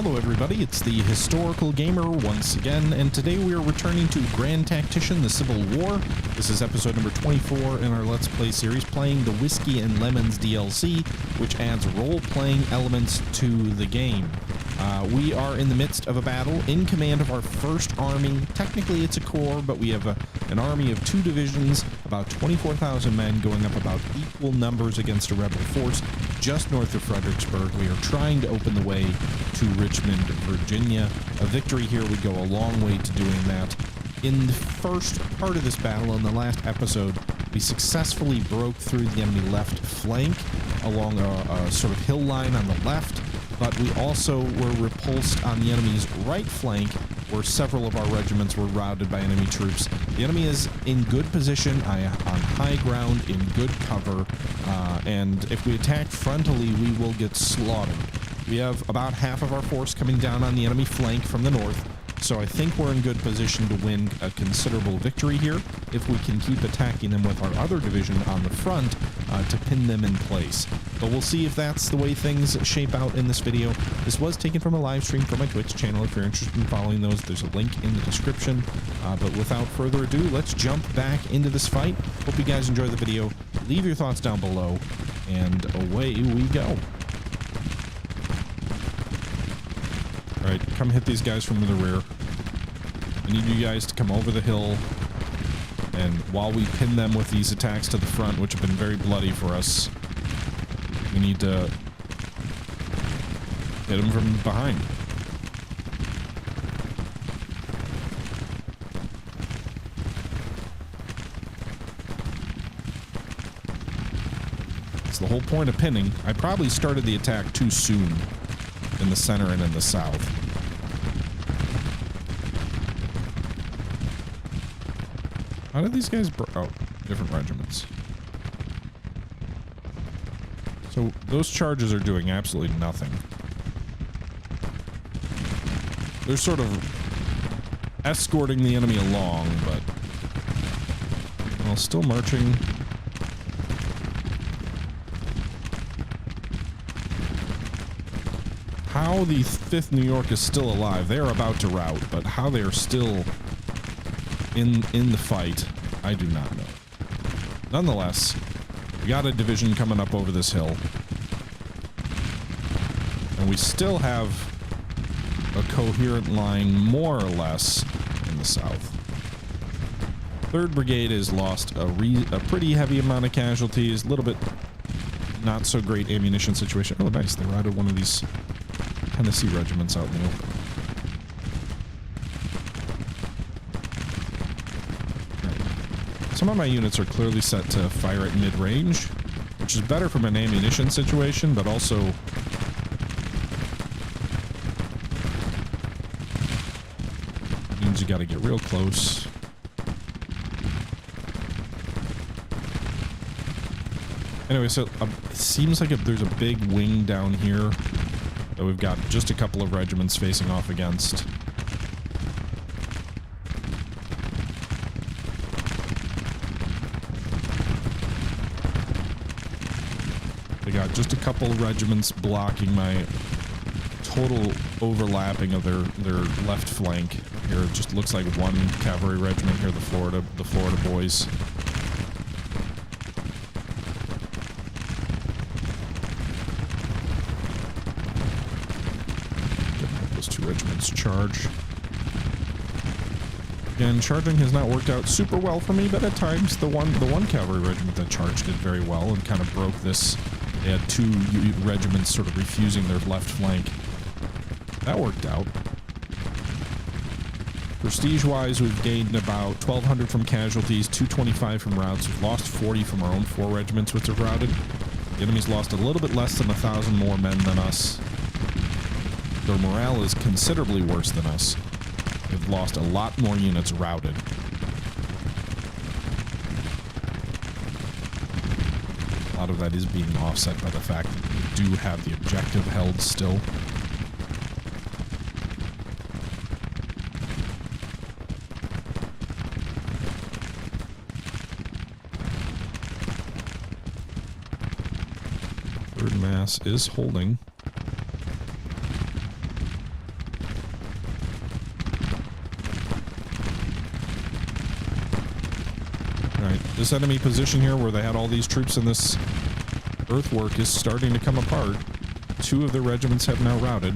Hello everybody, it's the Historical Gamer once again, and today we are returning to Grand Tactician, the Civil War. This is episode number 24 in our Let's Play series, playing the Whiskey and Lemons DLC, which adds role-playing elements to the game. We are in the midst of a battle, in command of our first army. Technically it's a corps, but we have an army of 2 divisions, about 24,000 men going up about equal numbers against a rebel force just north of Fredericksburg. We are trying to open the way to Richmond, Virginia. A victory here would go a long way to doing that. In the first part of this battle, in the last episode, we successfully broke through the enemy left flank along a sort of hill line on the left, but we also were repulsed on the enemy's right flank, where several of our regiments were routed by enemy troops. The enemy is in good position, on high ground, in good cover, and if we attack frontally, we will get slaughtered. We have about half of our force coming down on the enemy flank from the north, so I think we're in good position to win a considerable victory here if we can keep attacking them with our other division on the front to pin them in place. But we'll see if that's the way things shape out in this video. This was taken from a live stream from my Twitch channel. If you're interested in following those, there's a link in the description. But without further ado, let's jump back into this fight. Hope you guys enjoy the video. Leave your thoughts down below, and away we go. Alright, come hit these guys from the rear. I need you guys to come over the hill, and while we pin them with these attacks to the front, which have been very bloody for us, we need to hit them from behind. That's the whole point of pinning. I probably started the attack too soon in the center and in the south. How did these guys oh, different regiments. So those charges are doing absolutely nothing. They're sort of escorting the enemy along, but well, still marching. How the 5th New York is still alive. They're about to rout, but how they are still in the fight, I do not know. Nonetheless, we got a division coming up over this hill, and we still have a coherent line more or less in the south. 3rd Brigade has lost a pretty heavy amount of casualties, a little bit not so great ammunition situation. Oh nice, they routed one of these Tennessee regiments out in the open. Some of my units are clearly set to fire at mid-range, which is better from an ammunition situation, but also means you gotta get real close. Anyway, so it seems like there's a big wing down here that we've got just a couple of regiments facing off against. They got just a couple regiments blocking my total overlapping of their left flank. Here it just looks like one cavalry regiment here, the Florida boys. Those 2 regiments charge. Again, charging has not worked out super well for me, but at times the one cavalry regiment that charged did very well and kind of broke this. They had 2 regiments sort of refusing their left flank. That worked out. Prestige-wise, we've gained about 1,200 from casualties, 225 from routs. We've lost 40 from our own 4 regiments, which have routed. The enemy's lost a little bit less than 1,000 more men than us. Their morale is considerably worse than us. They've lost a lot more units routed. A lot of that is being offset by the fact that we do have the objective held still. Third mass is holding. Alright, this enemy position here where they had all these troops in this earthwork is starting to come apart. 2 of the regiments have now routed.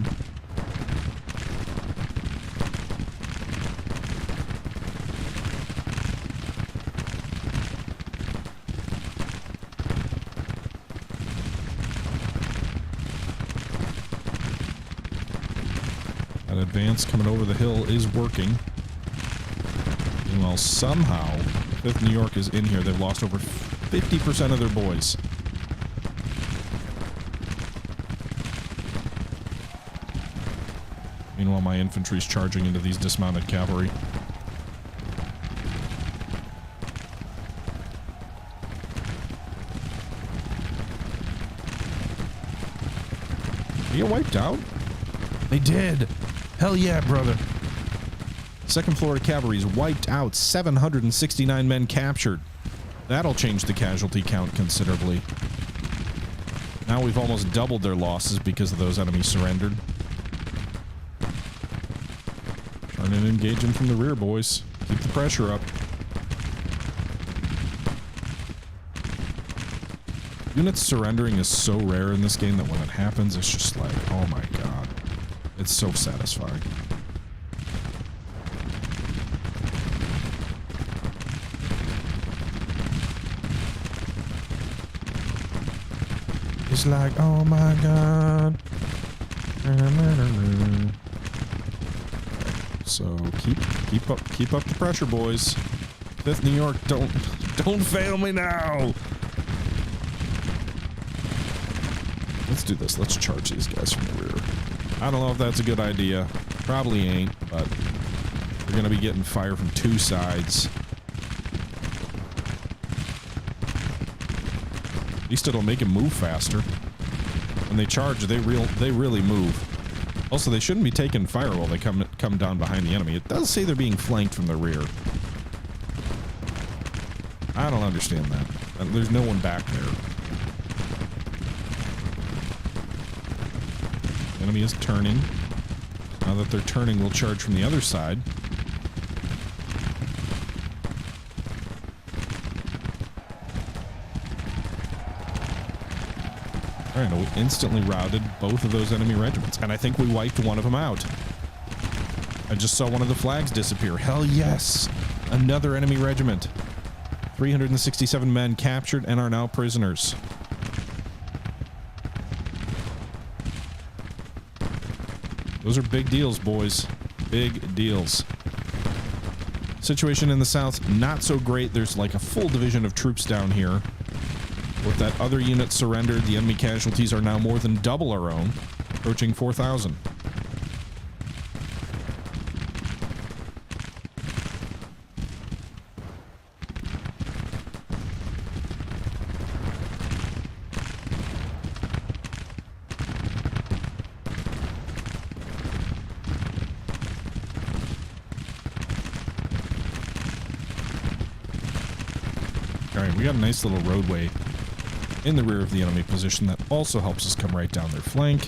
That advance coming over the hill is working. Meanwhile, somehow, 5th New York is in here. They've lost over 50% of their boys. Meanwhile, my infantry's charging into these dismounted cavalry. They get wiped out? They did! Hell yeah, brother! 2nd Florida Cavalry is wiped out. 769 men captured. That'll change the casualty count considerably. Now we've almost doubled their losses because of those enemies surrendered. Turn and engage them from the rear, boys. Keep the pressure up. Units surrendering is so rare in this game that when it happens, it's just like, oh my god. It's so satisfying. It's like, oh my god. So keep up the pressure, boys. 5th New York, don't fail me now. Let's do this. Let's charge these guys from the rear. I don't know if that's a good idea. Probably ain't, but we're gonna be getting fire from 2 sides. At least it'll make him move faster. When they charge, they really move. Also, they shouldn't be taking fire while they come down behind the enemy. It does say they're being flanked from the rear. I don't understand that. There's no one back there. The enemy is turning. Now that they're turning, we'll charge from the other side. Alright, we instantly routed both of those enemy regiments, and I think we wiped one of them out. I just saw one of the flags disappear. Hell yes! Another enemy regiment. 367 men captured and are now prisoners. Those are big deals, boys. Big deals. Situation in the south, not so great. There's like a full division of troops down here. With that other unit surrendered, the enemy casualties are now more than double our own, approaching 4,000. Alright, we got a nice little roadway in the rear of the enemy position that also helps us come right down their flank.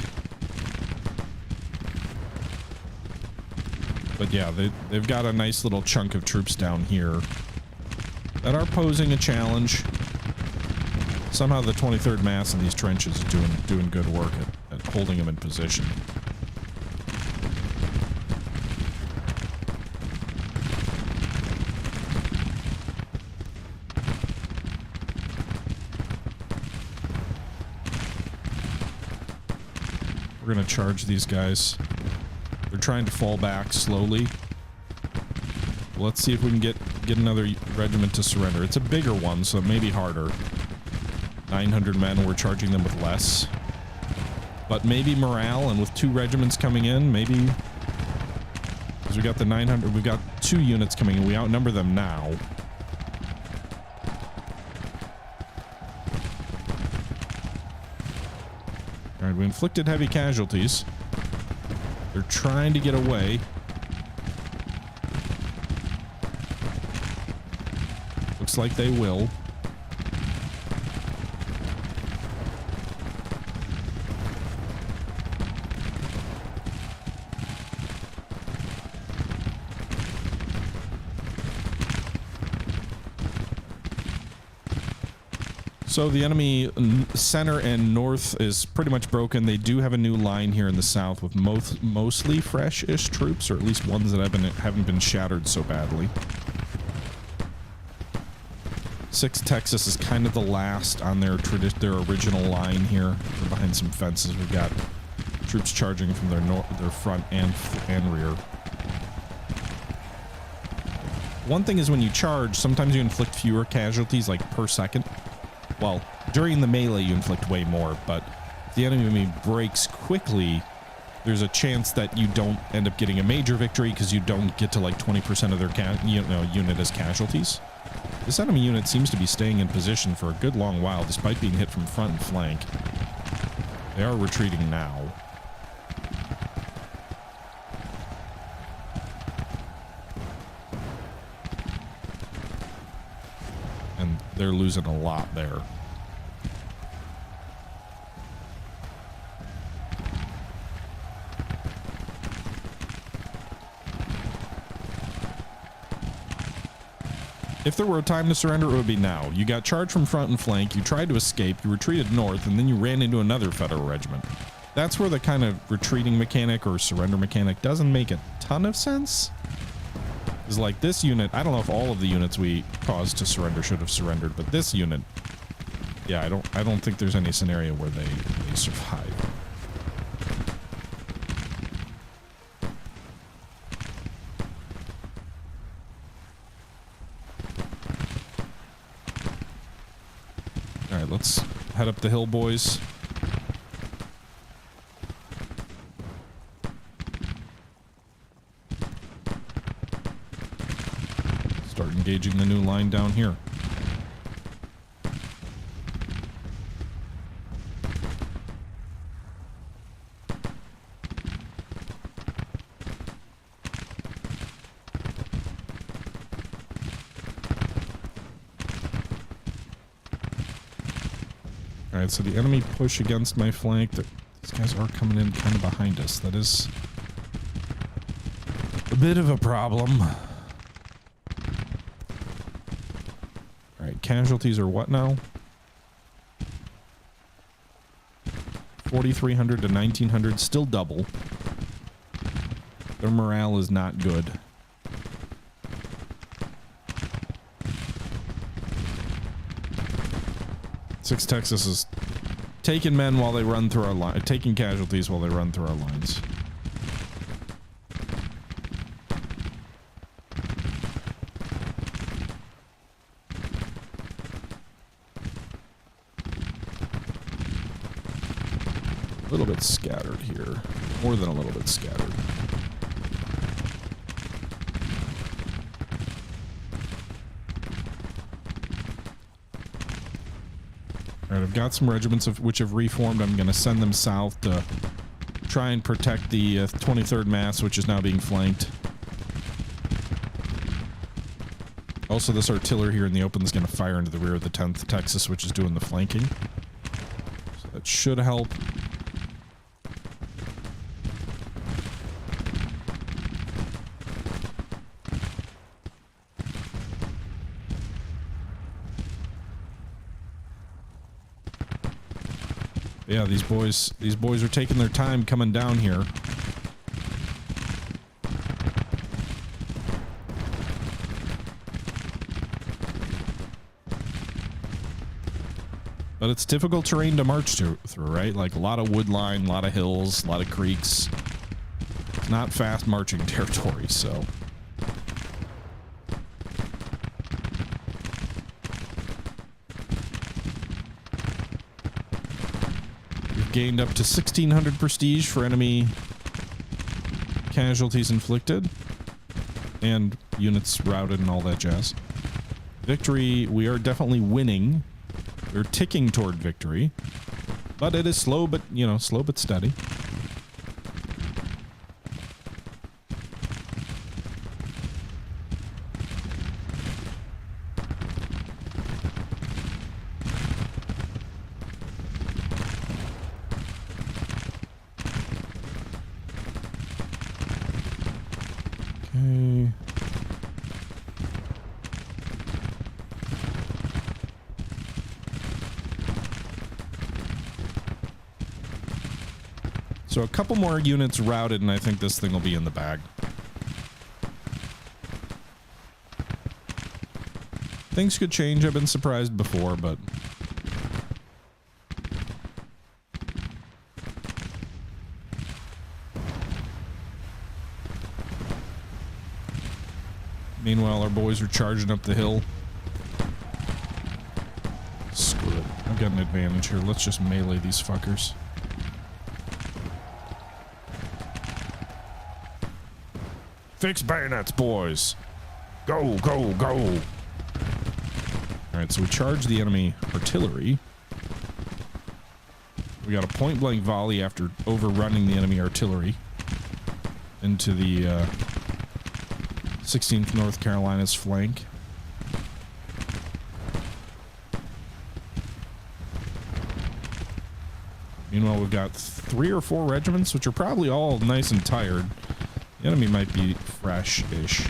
But yeah, they've got a nice little chunk of troops down here that are posing a challenge. Somehow the 23rd Mass in these trenches is doing good work at holding them in position. We're gonna charge these guys. They're trying to fall back slowly. Let's see if we can get another regiment to surrender. It's a bigger one, so it may be harder. 900 men, we're charging them with less. But maybe morale, and with 2 regiments coming in, maybe... Because we got the 900, we've got 2 units coming in. We outnumber them now. Alright, we inflicted heavy casualties. They're trying to get away. Looks like they will. So the enemy center and north is pretty much broken. They do have a new line here in the south with mostly fresh-ish troops, or at least ones that haven't been shattered so badly. 6 Texas is kind of the last on their original line here. They're behind some fences. We've got troops charging from their front and rear. One thing is when you charge, sometimes you inflict fewer casualties, like per second. Well, during the melee you inflict way more, but if the enemy breaks quickly, there's a chance that you don't end up getting a major victory because you don't get to like 20% of their unit as casualties. This enemy unit seems to be staying in position for a good long while despite being hit from front and flank. They are retreating now. And they're losing a lot there. If there were a time to surrender, it would be now. You got charged from front and flank, you tried to escape, you retreated north, and then you ran into another federal regiment. That's where the kind of retreating mechanic or surrender mechanic doesn't make a ton of sense. It's like this unit, I don't know if all of the units we caused to surrender should have surrendered, but this unit, yeah, I don't think there's any scenario where they survive. Let's head up the hill, boys. Start engaging the new line down here. Alright, so the enemy push against my flank. These guys are coming in kind of behind us. That is a bit of a problem. Alright, casualties are what now? 4,300 to 1,900, still double. Their morale is not good. Six Texas is taking men while they run through our line, taking casualties while they run through our lines. A little bit scattered here, more than a little bit scattered. Alright, I've got some regiments which have reformed. I'm going to send them south to try and protect the 23rd Mass, which is now being flanked. Also, this artillery here in the open is going to fire into the rear of the 10th Texas, which is doing the flanking. So that should help. Yeah, these boys are taking their time coming down here. But it's difficult terrain to march through, right? Like a lot of wood line, a lot of hills, a lot of creeks. It's not fast marching territory, so. Gained up to 1,600 prestige for enemy casualties inflicted and units routed and all that jazz. Victory, we are definitely winning. We're ticking toward victory, but it is slow, but slow but steady. So a couple more units routed, and I think this thing will be in the bag. Things could change. I've been surprised before, but... Meanwhile, our boys are charging up the hill. Screw it. I've got an advantage here. Let's just melee these fuckers. Fix bayonets, boys! Go, go, go! Alright, so we charge the enemy artillery. We got a point-blank volley after overrunning the enemy artillery into the 16th North Carolina's flank. Meanwhile, we've got 3 or 4 regiments, which are probably all nice and tired. The enemy might be fresh-ish.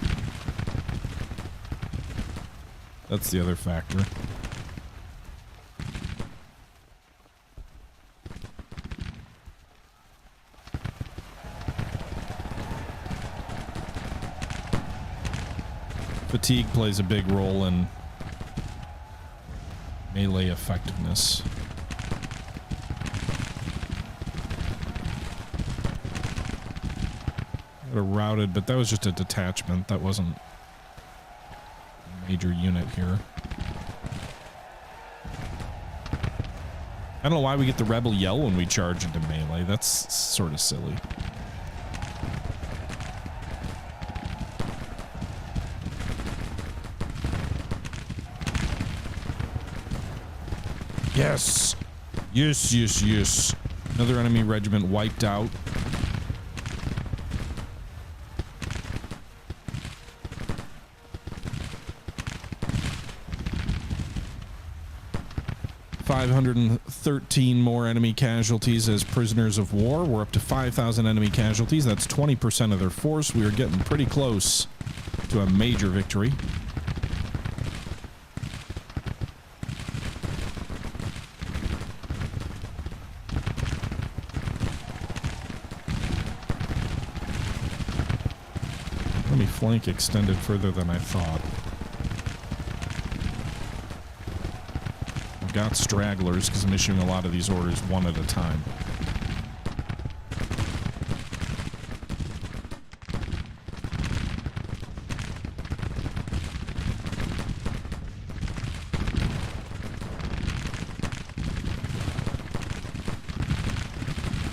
That's the other factor. Fatigue plays a big role in melee effectiveness. Routed, but that was just a detachment. That wasn't a major unit here. I don't know why we get the rebel yell when we charge into melee. That's sort of silly. Yes! Yes, yes, yes. Another enemy regiment wiped out. $513 more enemy casualties as prisoners of war. We're up to 5,000 enemy casualties. That's 20% of their force. We are getting pretty close to a major victory. Enemy flank extended further than I thought. Got stragglers because I'm issuing a lot of these orders one at a time.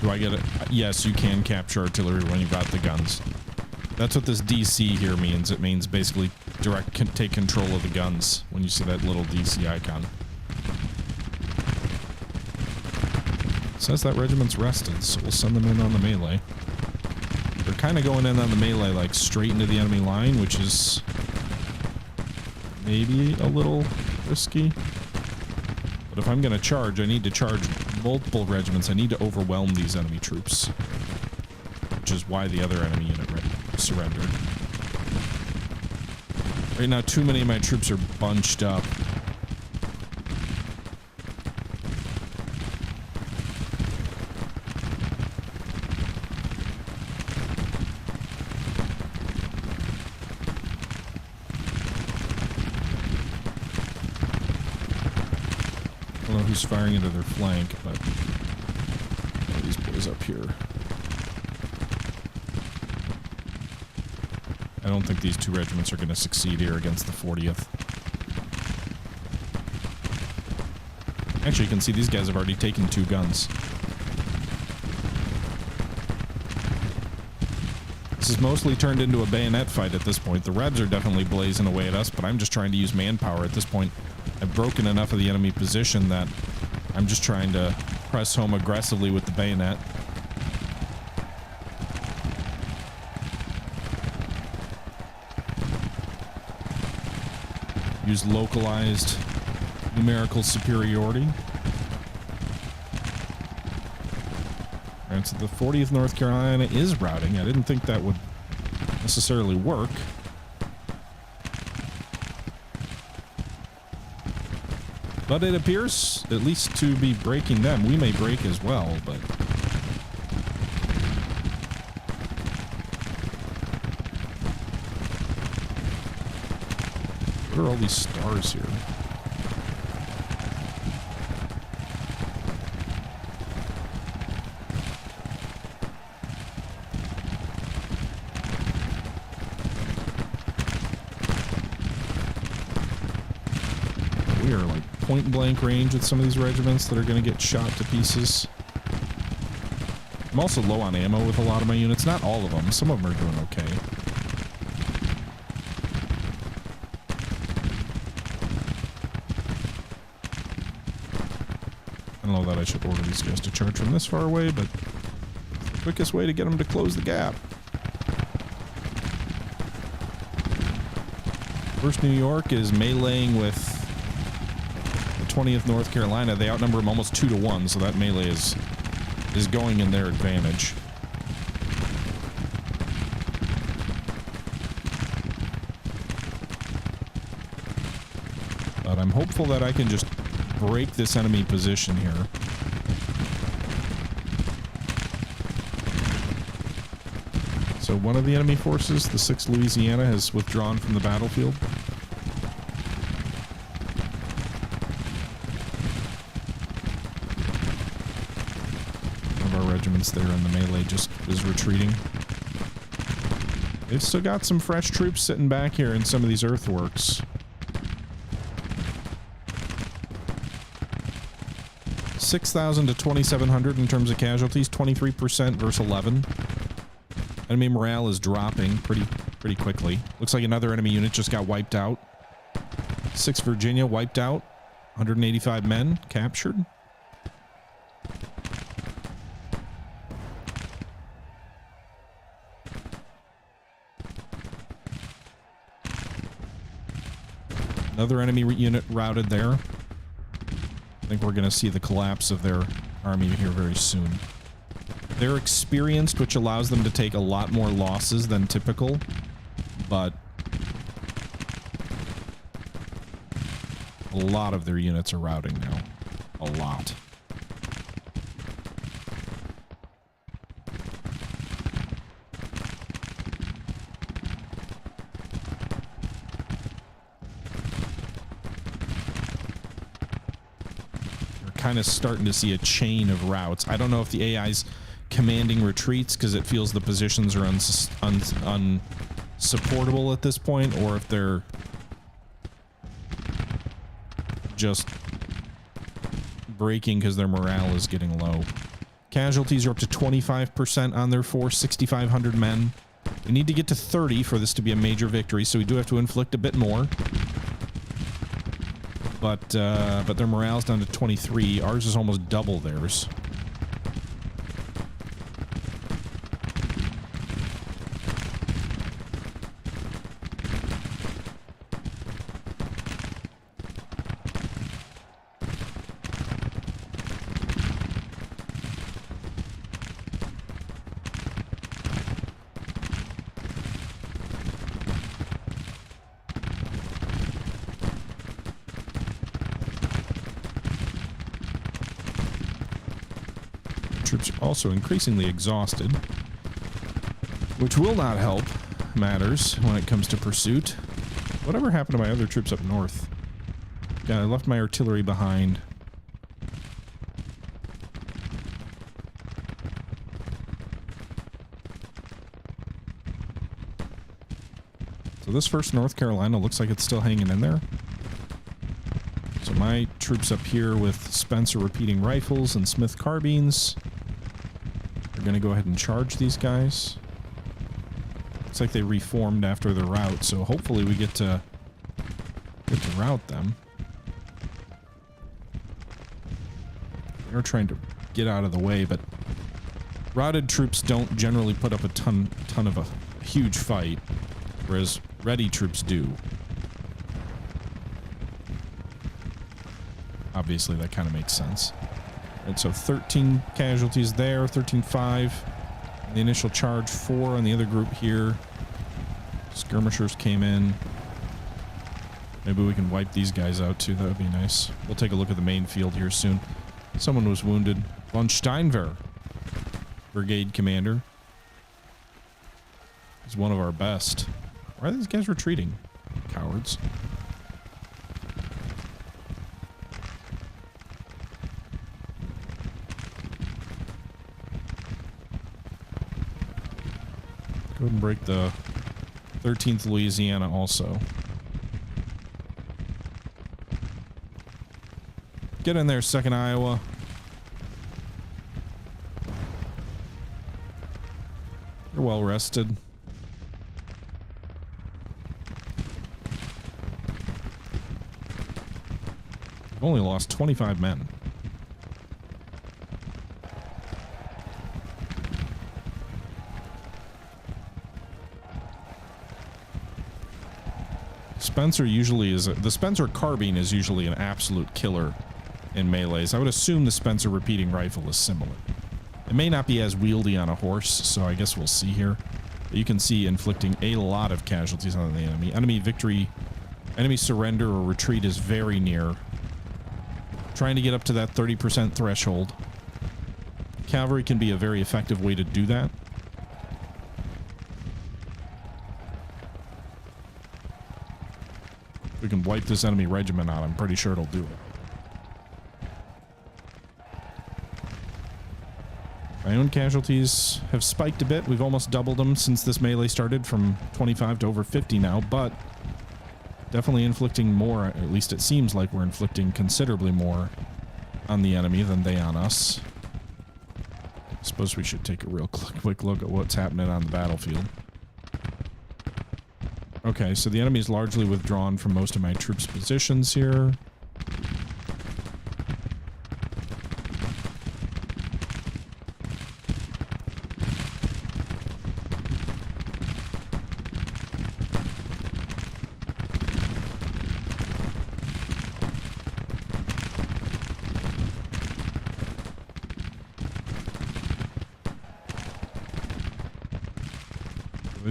Do I get it? Yes, you can capture artillery when you've got the guns. That's what this DC here means. It means basically take control of the guns when you see that little DC icon. Says that regiment's rested, so we'll send them in on the melee. They're kind of going in on the melee, like, straight into the enemy line, which is maybe a little risky. But if I'm going to charge, I need to charge multiple regiments. I need to overwhelm these enemy troops, which is why the other enemy unit surrendered. Right now, too many of my troops are bunched up. Who's firing into their flank, but these boys up here. I don't think these 2 regiments are going to succeed here against the 40th. Actually, you can see these guys have already taken 2 guns. This is mostly turned into a bayonet fight at this point. The Rebs are definitely blazing away at us, but I'm just trying to use manpower at this point. I've broken enough of the enemy position that I'm just trying to press home aggressively with the bayonet. Use localized numerical superiority. Alright, so the 40th North Carolina is routing. I didn't think that would necessarily work. But it appears, at least to be breaking them. We may break as well, but What are all these stars here? We are like point blank range with some of these regiments that are going to get shot to pieces. I'm also low on ammo with a lot of my units. Not all of them. Some of them are doing okay. I don't know that I should order these guys to charge from this far away, but it's the quickest way to get them to close the gap. First New York is meleeing with the 20th North Carolina. They outnumber them almost 2-1, so that melee is going in their advantage. But I'm hopeful that I can just break this enemy position here. So one of the enemy forces, the 6th Louisiana, has withdrawn from the battlefield. Regiments there in the melee just is retreating. They've still got some fresh troops sitting back here in some of these earthworks. 6,000 to 2,700 in terms of casualties, 23% versus 11. Enemy morale is dropping pretty quickly. Looks like another enemy unit just got wiped out. 6th Virginia wiped out. 185 men captured. Another enemy unit routed there. I think we're going to see the collapse of their army here very soon. They're experienced, which allows them to take a lot more losses than typical, but a lot of their units are routing now. A lot. Kind of starting to see a chain of routes. I don't know if the AI's commanding retreats because it feels the positions are unsupportable at this point, or if they're just breaking because their morale is getting low. Casualties are up to 25% on their force, 6,500 men. We need to get to 30 for this to be a major victory, so we do have to inflict a bit more. But their morale's down to 23. Ours is almost double theirs. Troops are also increasingly exhausted, which will not help matters when it comes to pursuit. Whatever happened to my other troops up north? Yeah, I left my artillery behind. So this 1st North Carolina looks like it's still hanging in there. So my troops up here with Spencer repeating rifles and Smith carbines are going to go ahead and charge these guys. Looks like they reformed after the rout, so hopefully we get to rout them. They're trying to get out of the way, but routed troops don't generally put up a ton of a huge fight, whereas ready troops do. Obviously, that kind of makes sense. And so 13 casualties there, 13-5. The initial charge, 4 on the other group here. Skirmishers came in. Maybe we can wipe these guys out too. That would be nice. We'll take a look at the main field here soon. Someone was wounded. Von Steinwehr, brigade commander. He's one of our best. Why are these guys retreating? Cowards. Go ahead and break the 13th Louisiana also. Get in there, 2nd Iowa. You're well rested. I've only lost 25 men. Spencer usually is the Spencer carbine is usually an absolute killer in melees. I would assume the Spencer repeating rifle is similar. It may not be as wieldy on a horse, so I guess we'll see here. But you can see inflicting a lot of casualties on the enemy. Enemy victory, enemy surrender or retreat is very near. Trying to get up to that 30% threshold. Cavalry can be a very effective way to do that. We can wipe this enemy regiment out. I'm pretty sure it'll do it. My own casualties have spiked a bit. We've almost doubled them since this melee started, from 25 to over 50 now, but definitely inflicting more. At least it seems like we're inflicting considerably more on the enemy than they on us. I suppose we should take a real quick look at what's happening on the battlefield. Okay, so the enemy is largely withdrawn from most of my troops' positions here.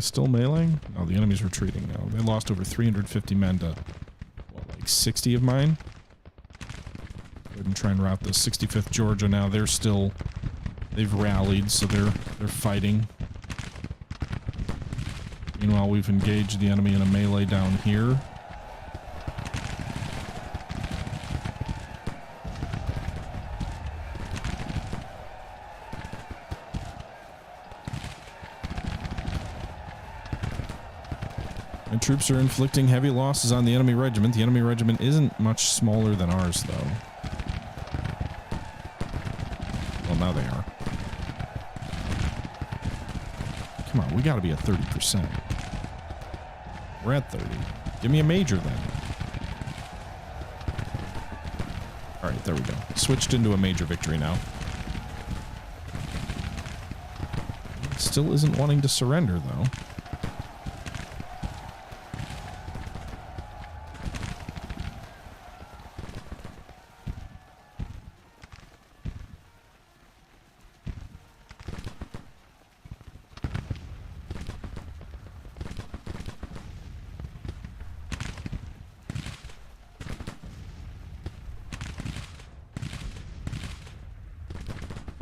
Still meleeing? No, the enemy's retreating now. They lost over 350 men to, what, like 60 of mine? Go ahead and try and rout the 65th Georgia now. They're still, they've rallied, so they're fighting. Meanwhile, we've engaged the enemy in a melee down here. Troops are inflicting heavy losses on the enemy regiment. The enemy regiment isn't much smaller than ours, though. Well, now they are. Come on, we gotta be at 30%. We're at 30. Give me a major, then. Alright, there we go. Switched into a major victory now. Still isn't wanting to surrender, though.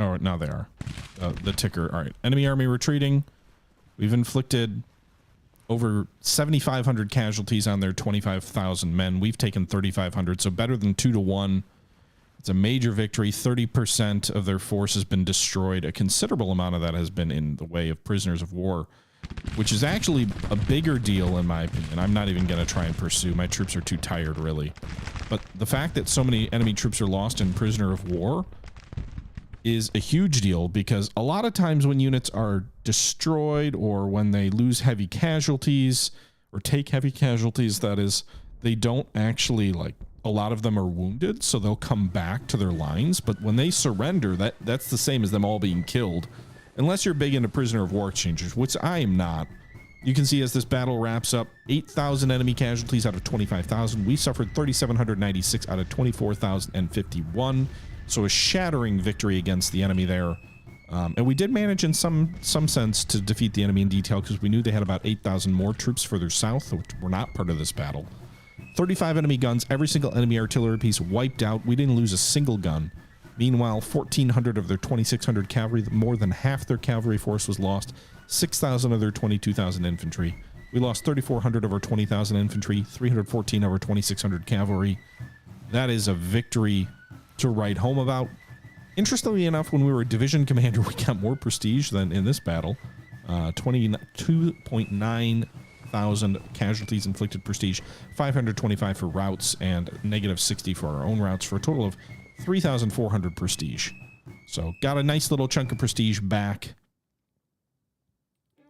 Oh, now they are. The ticker. All right. Enemy army retreating. We've inflicted over 7,500 casualties on their 25,000 men. We've taken 3,500, so better than 2 to 1. It's a major victory. 30% of their force has been destroyed. A considerable amount of that has been in the way of prisoners of war, which is actually a bigger deal in my opinion. I'm not even going to try and pursue. My troops are too tired, really. But the fact that so many enemy troops are lost in prisoner of war is a huge deal, because a lot of times when units are destroyed or when they lose heavy casualties or take heavy casualties, that is, they don't actually, like, a lot of them are wounded, so they'll come back to their lines. But when they surrender, that's the same as them all being killed, unless you're big into prisoner of war exchanges, which I am not. You can see as this battle wraps up, 8,000 enemy casualties out of 25,000. We suffered 3,796 out of 24,051. So a shattering victory against the enemy there. And we did manage in some sense to defeat the enemy in detail, because we knew they had about 8,000 more troops further south, which were not part of this battle. 35 enemy guns, every single enemy artillery piece wiped out. We didn't lose a single gun. Meanwhile, 1,400 of their 2,600 cavalry, more than half their cavalry force was lost. 6,000 of their 22,000 infantry. We lost 3,400 of our 20,000 infantry, 314 of our 2,600 cavalry. That is a victory to write home about. Interestingly enough, when we were a division commander, we got more prestige than in this battle. 22.9 thousand casualties inflicted prestige, 525 for routes, and negative 60 for our own routes, for a total of 3,400 prestige. So got a nice little chunk of prestige back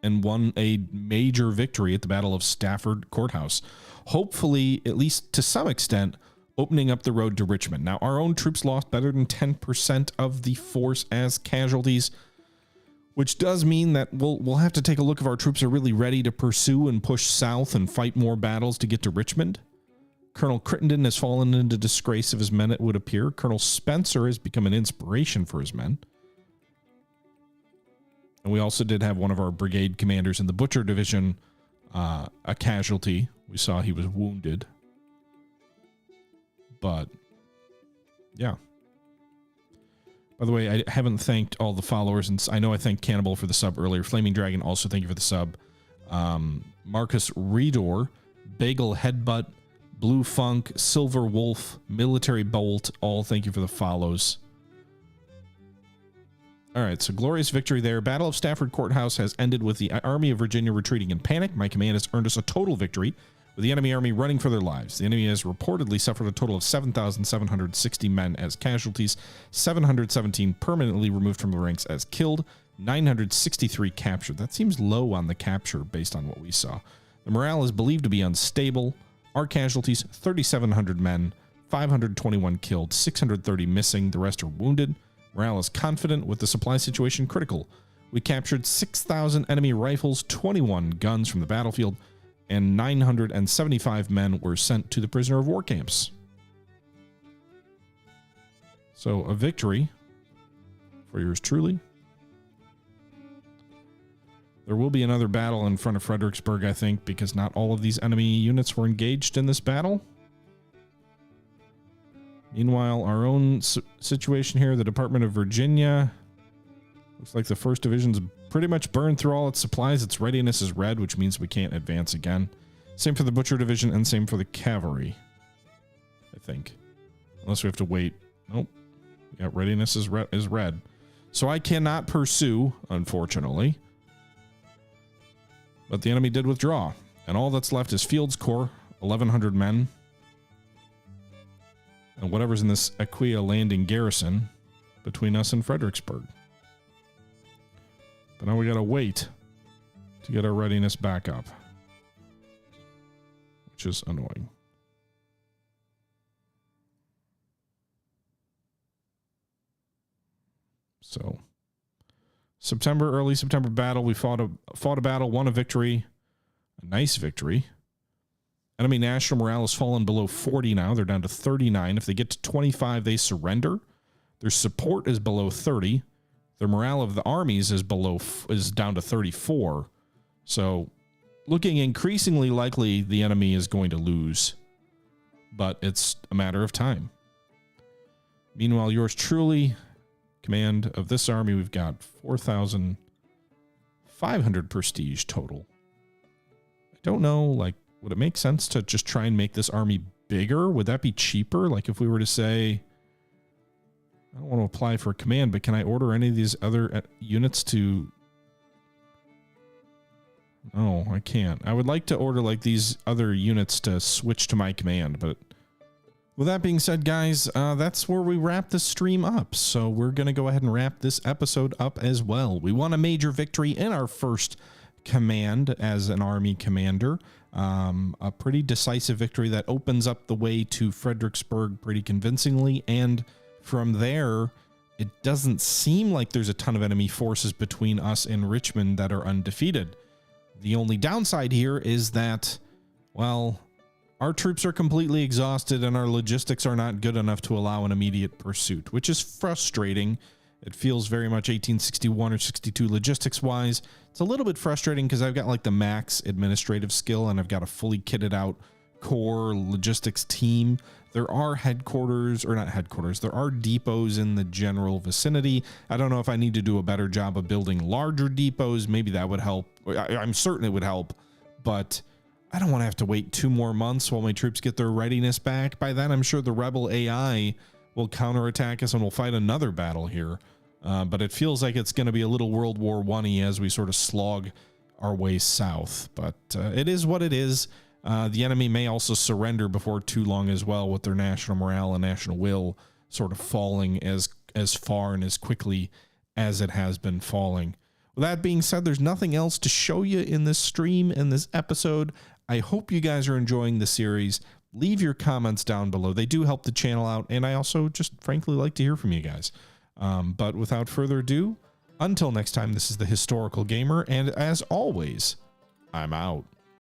and won a major victory at the Battle of Stafford Courthouse. Hopefully, at least to some extent, opening up the road to Richmond. Now, our own troops lost better than 10% of the force as casualties, which does mean that we'll have to take a look if our troops are really ready to pursue and push south and fight more battles to get to Richmond. Colonel Crittenden has fallen into disgrace of his men, it would appear. Colonel Spencer has become an inspiration for his men. And we also did have one of our brigade commanders in the Butcher Division, a casualty. We saw he was wounded. But, yeah. By the way, I haven't thanked all the followers, and I know I thanked Cannibal for the sub earlier. Flaming Dragon, also thank you for the sub. Marcus Redor, Bagel Headbutt, Blue Funk, Silver Wolf, Military Bolt, all thank you for the follows. All right, so glorious victory there. Battle of Stafford Courthouse has ended with the Army of Virginia retreating in panic. My command has earned us a total victory, with the enemy army running for their lives. The enemy has reportedly suffered a total of 7,760 men as casualties, 717 permanently removed from the ranks as killed, 963 captured. That seems low on the capture based on what we saw. The morale is believed to be unstable. Our casualties, 3,700 men, 521 killed, 630 missing. The rest are wounded. Morale is confident with the supply situation critical. We captured 6,000 enemy rifles, 21 guns from the battlefield, and 975 men were sent to the prisoner of war camps. So a victory for yours truly. There will be another battle in front of Fredericksburg, I think, because not all of these enemy units were engaged in this battle. Meanwhile, our own situation here, the Department of Virginia, looks like the 1st Division's pretty much burned through all its supplies. Its readiness is red, which means we can't advance again. Same for the Butcher Division and same for the Cavalry, I think. Unless we have to wait. Nope. Yeah, readiness is red. So I cannot pursue, unfortunately. But the enemy did withdraw. And all that's left is Fields Corps, 1,100 men. And whatever's in this Aquia landing garrison between us and Fredericksburg. But now we gotta wait to get our readiness back up, which is annoying. So, early September battle. We fought a battle, won a victory, a nice victory. Enemy national morale has fallen below 40 now. They're down to 39. If they get to 25, they surrender. Their support is below 30. The morale of the armies is down to 34. So, looking increasingly likely the enemy is going to lose, but it's a matter of time. Meanwhile, yours truly, command of this army, we've got 4,500 prestige total. I don't know, like, would it make sense to just try and make this army bigger? Would that be cheaper? Like if we were to say, I don't want to apply for a command, but can I order any of these other units to... No, I can't. I would like to order like these other units to switch to my command, but with that being said, guys, that's where we wrap the stream up. So we're going to go ahead and wrap this episode up as well. We won a major victory in our first command as an army commander. A pretty decisive victory that opens up the way to Fredericksburg pretty convincingly, and from there, it doesn't seem like there's a ton of enemy forces between us and Richmond that are undefeated. The only downside here is that, well, our troops are completely exhausted and our logistics are not good enough to allow an immediate pursuit, which is frustrating. It feels very much 1861 or 62 logistics-wise. It's a little bit frustrating because I've got like the max administrative skill and I've got a fully kitted out core logistics team. There are headquarters, or not headquarters, there are depots in the general vicinity. I don't know if I need to do a better job of building larger depots. Maybe that would help. I'm certain it would help, but I don't want to have to wait 2 more months while my troops get their readiness back. By then, I'm sure the rebel AI will counterattack us and we'll fight another battle here. but it feels like it's going to be a little World War I-y as we sort of slog our way south. But it is what it is. The enemy may also surrender before too long as well, with their national morale and national will sort of falling as far and as quickly as it has been falling. With that being said, there's nothing else to show you in this stream and this episode. I hope you guys are enjoying the series. Leave your comments down below. They do help the channel out, and I also just frankly like to hear from you guys. But without further ado, until next time, this is the Historical Gamer, and as always, I'm out.